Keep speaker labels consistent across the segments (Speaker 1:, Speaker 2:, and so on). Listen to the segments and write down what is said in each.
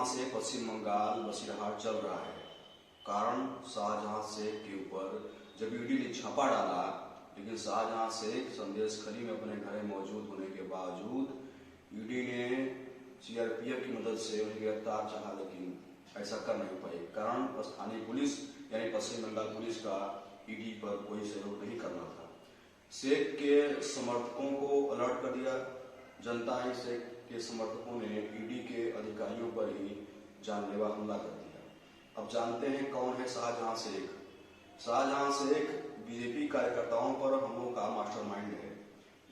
Speaker 1: से पश्चिम बंगाल बसीरहाट चल रहा है। कारण शाहजहां शेख के ऊपर जब ईडी ने छापा डाला, लेकिन शाहजहां शेख संदेशखाली में अपने घर मौजूद होने के बावजूद ईडी ने सीआरपीएफ की मदद से उन्हें गिरफ्तार चाहा, लेकिन ऐसा कर नहीं पाई। कारण स्थानीय पुलिस यानी पश्चिम बंगाल पुलिस का ईडी पर कोई सहयोग नहीं करना था। शेख के समर्थकों को अलर्ट कर दिया। जनता ही शेख के समर्थकों ने ईडी के अधिकारियों पर ही जानलेवा हमला कर दिया। अब जानते हैं कौन है शाहजहां शेख। शाहजहां शेख बीजेपी कार्यकर्ताओं पर हमलों का मास्टरमाइंड है।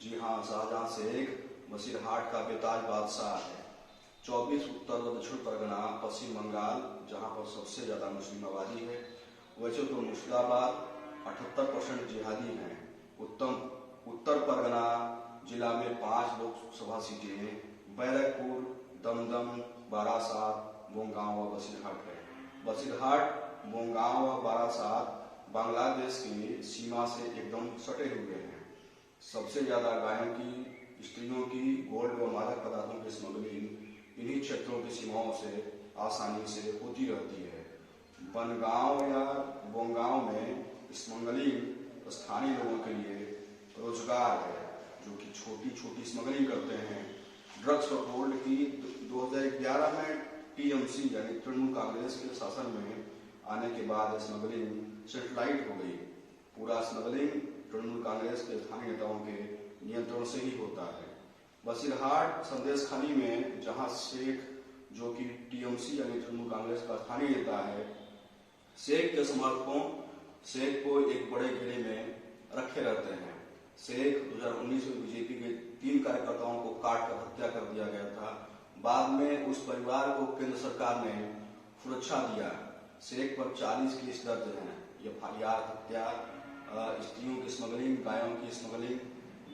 Speaker 1: जी हाँ, शाहजहां शेख बसीरहाट का बेताज बादशाह है। 24 उत्तर व दक्षिण परगना पश्चिम बंगाल, जहां पर सबसे ज्यादा मुस्लिम आबादी है। वैसे तो मुर्शिदाबाद 78% जिहादी हैं। उत्तर परगना जिला में 5 लोकसभा सीटें बैरकपुर, दमदम, बारासात, बोंगांव व बसीरहाट है। बसीरहाट, बोंगांव व बारासात बांग्लादेश की सीमा से एकदम सटे हुए हैं। सबसे ज्यादा गायों की, स्त्रियों की, गोल्ड व मादक पदार्थों की स्मगलिंग इन्हीं क्षेत्रों की सीमाओं से आसानी से होती रहती है। बनगांव या बोंगांव में स्मगलिंग स्थानीय लोगों के लिए रोजगार है, जो कि छोटी छोटी स्मगलिंग करते हैं। ड्रग्स और गोल्ड की 2011 में टीएमसी यानी तृणमूल कांग्रेस के शासन में आने के बाद स्मगलिंग सेटेलाइट हो गई। पूरा स्मगलिंग तृणमूल कांग्रेस के स्थानीय नेताओं के नियंत्रण से ही होता है। बसीरहाट संदेशखाली में जहां शेख, जो कि टीएमसी यानी तृणमूल कांग्रेस का स्थानीय नेता है, शेख के समर्थकों शेख को एक बड़े घेरे में रखे रहते हैं। शेख 2019 में बीजेपी के 3 कार्यकर्ताओं को काट कर हत्या कर दिया गया था। बाद में उस परिवार को केंद्र सरकार ने सुरक्षा दिया। शेख पर 40 केस दर्ज हैं। एफआईआर हत्या, स्त्रियों की स्मगलिंग, गायों की स्मगलिंग,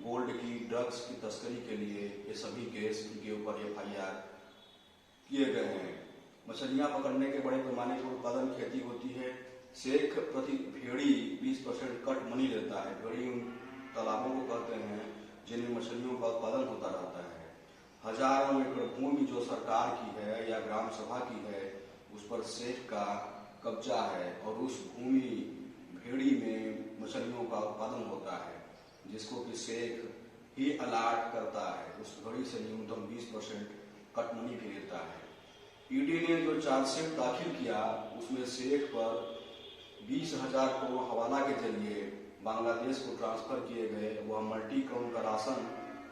Speaker 1: गोल्ड की, ड्रग्स की तस्करी के लिए ये सभी केस इनके ऊपर एफआईआर किए गए हैं। मछलियां पकड़ने के बड़े पैमाने पर उत्पादन खेती होती है। शेख प्रति भेड़ी 20% कट मनी लेता है। भेड़ी उन तालाबों को कहते हैं जिनमें मछलियों का उत्पादन होता रहता है। हजारों एकड़ भूमि जो सरकार की है या ग्राम सभा की है, उस पर शेख का कब्जा है और उस भूमि भेड़ी में मछलियों का उत्पादन होता है, जिसको कि शेख ही अलाट करता है। उस भेड़ी से न्यूनतम 20% कट मनी भी लेता है। ईडी ने जो चार्जशीट दाखिल किया, उसमें शेख पर 20,000 करोड़ हवाला के जरिए बांग्लादेश को ट्रांसफर किए गए वह मल्टी करोड़ का राशन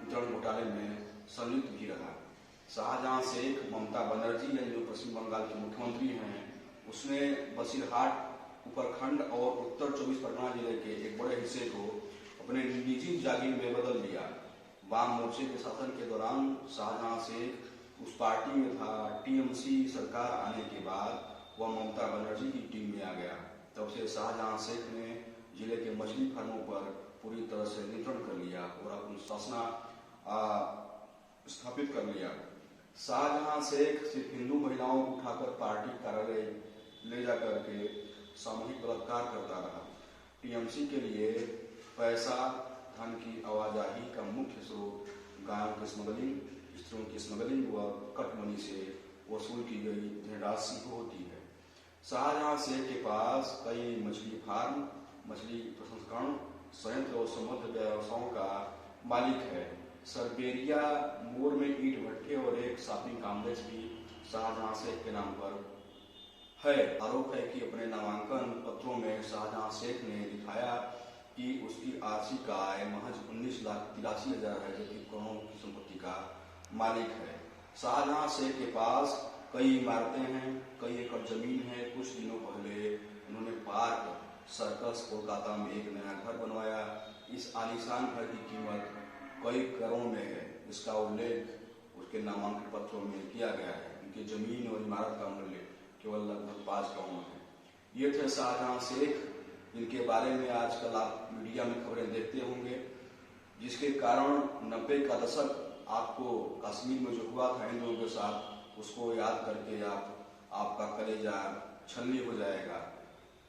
Speaker 1: वितरण घोटाले में संलिप्त भी रहा। शाहजहां शेख ममता बनर्जी या जो पश्चिम बंगाल के मुख्यमंत्री हैं, उसने बसीरहाट उपखंड और उत्तर 24 परगना जिले के एक बड़े हिस्से को अपने निजी जागीर में बदल दिया। वाम मोर्चे के शासन के दौरान शाहजहां शेख उस पार्टी में था। टीएमसी सरकार आने के बाद वह ममता बनर्जी की टीम में आ गया। तब से शाहजहां शेख ने जिले के मछली फार्मों पर पूरी तरह से नियंत्रण कर लिया और अपनी शासना स्थापित कर लिया। शाहजहां शेख सिर्फ हिंदू महिलाओं को उठाकर पार्टी कार्यालय ले जाकर के सामूहिक बलात्कार करता रहा। टीएमसी के लिए पैसा, धन की आवाजाही का मुख्य स्रोत गायों की स्मगलिंग, स्त्रियों की स्मगलिंग व कटमनी से वसूल की गई धनराशि होती है। शाहजहां शेख के पास कई मछली फार्म, मछली प्रसंस्करण संयंत्र और समुद्र व्यवसायों का मालिक है। सरबेरिया मोड़ में ईंट भट्ठे और एक शॉपिंग कॉम्प्लेक्स भी शाहजहां शेख के नाम पर है। आरोप है कि अपने नामांकन पत्रों में शाहजहां शेख ने दिखाया कि उसकी आर्थिक आय महज 19,83,000 है, जबकि करोड़ों की संपत्ति का मालिक है। शाहजहां शेख के पास कई इमारतें हैं, कई एकड़ जमीन है। कुछ दिनों पहले उन्होंने पार्क सर्कस कोलकाता में एक नया घर बनवाया। इस आलीशान घर की कीमत कई करोड़ में है। इसका उल्लेख उसके नामांकन पत्रों में किया गया है। उनकी जमीन और इमारत का मूल्य केवल लगभग 5 करोड़ है। ये थे शाहजहां शेख, जिनके बारे में आजकल आप मीडिया में खबरें देखते होंगे, जिसके कारण 90 का दशक आपको कश्मीर में जो हुआ था हिंदुओं के साथ, उसको याद करके आपका कलेजा छलनी हो जाएगा।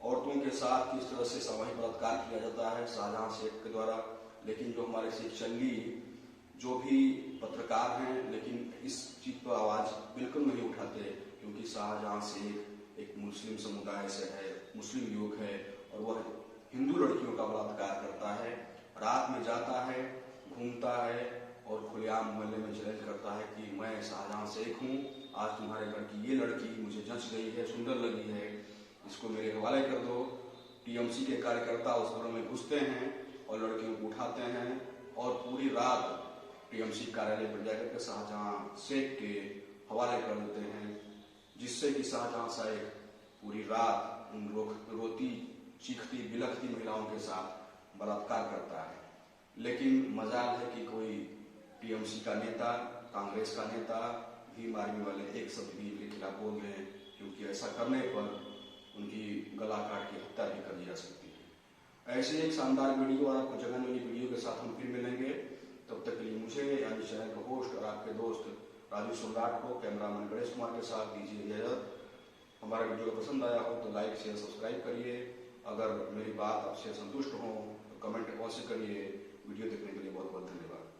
Speaker 1: औरतों के साथ किस तरह से सामूहिक बलात्कार किया जाता है शाहजहां शेख के द्वारा। लेकिन जो हमारे शिक्षली, जो भी पत्रकार हैं, लेकिन इस चीज पर आवाज बिल्कुल नहीं उठाते, क्योंकि से एक मुस्लिम समुदाय से है, मुस्लिम युवक है और वह हिंदू लड़कियों का बलात्कार करता है। रात में जाता है, घूमता है और खुलेआम मोहल्ले में चैलेंज करता है कि मैं शाहजहां शेख हूँ, आज तुम्हारे घर की ये लड़की मुझे जच गई है, सुंदर लगी है, इसको मेरे हवाले कर दो। टीएमसी के कार्यकर्ता उस घरों में घुसते हैं और लड़कियों को उठाते हैं और पूरी रात टीएमसी कार्यालय पर जाकर के शाहजहां शेख के हवाले कर देते हैं, जिससे कि शाहजहां शेख पूरी रात उन रोती चीखती बिलखती महिलाओं के साथ बलात्कार करता है। लेकिन मजाल है कि कोई टीएमसी का नेता, कांग्रेस का नेता भीम आर्मी वाले एक शब्द भी इनके खिलाफ बोल दें, क्योंकि ऐसा करने पर उनकी गला काट के हत्या भी कर दी जा सकती है। ऐसे एक शानदार वीडियो और आपको जगाने वाली वीडियो के साथ हम फिर मिलेंगे। तब तक के लिए मुझे यानी चैनल का होस्ट और आपके दोस्त राजू सम्राट को कैमरामैन गणेश कुमार के साथ दीजिए इजाजत। हमारा वीडियो पसंद आया हो तो लाइक शेयर सब्सक्राइब करिए। अगर मेरी बात आपसे संतुष्ट हो तो कमेंट अवश्य करिए।